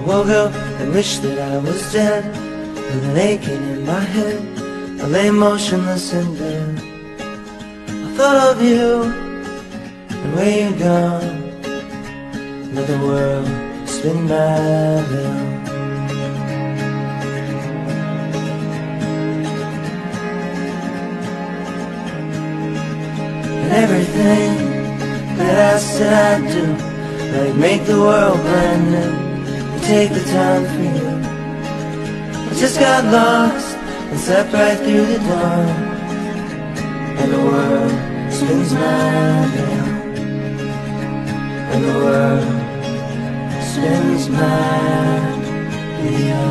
woke up and wished that I was dead, with an aching in my head. I lay motionless in bed. I thought of you and where you'd gone. Let the world spin back down. And everything that I said I'd do, like make the world brand new, take the time for you. I just got lost and slept right through the dawn, and the world spins round down, and the world spins madly on.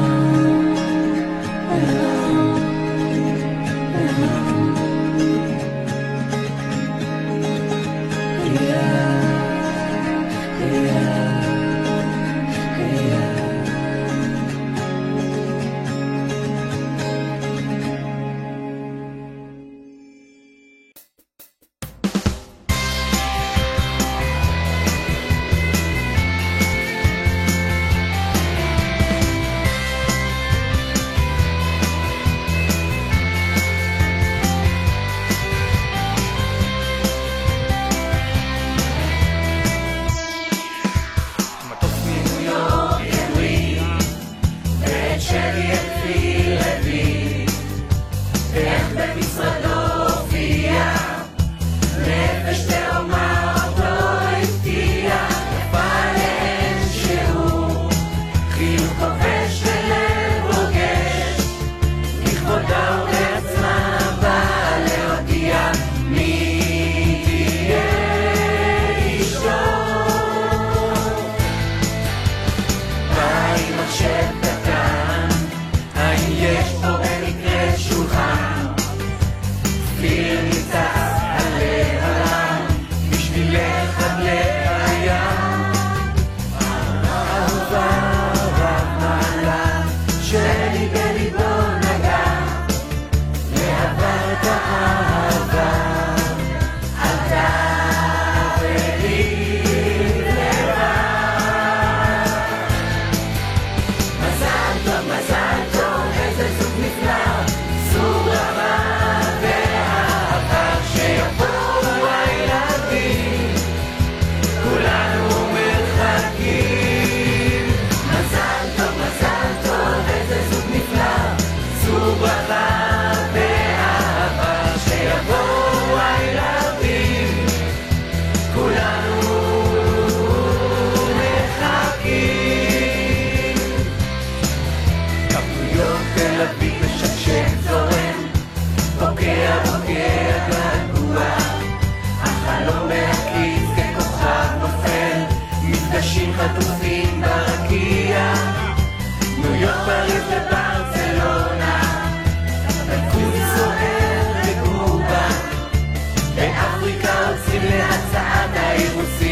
חטופים ברקיע, ניו יורק, פריז וברצלונה, בקוז סוער בקובה, באפריקה עוצרים להצעת האירוסים.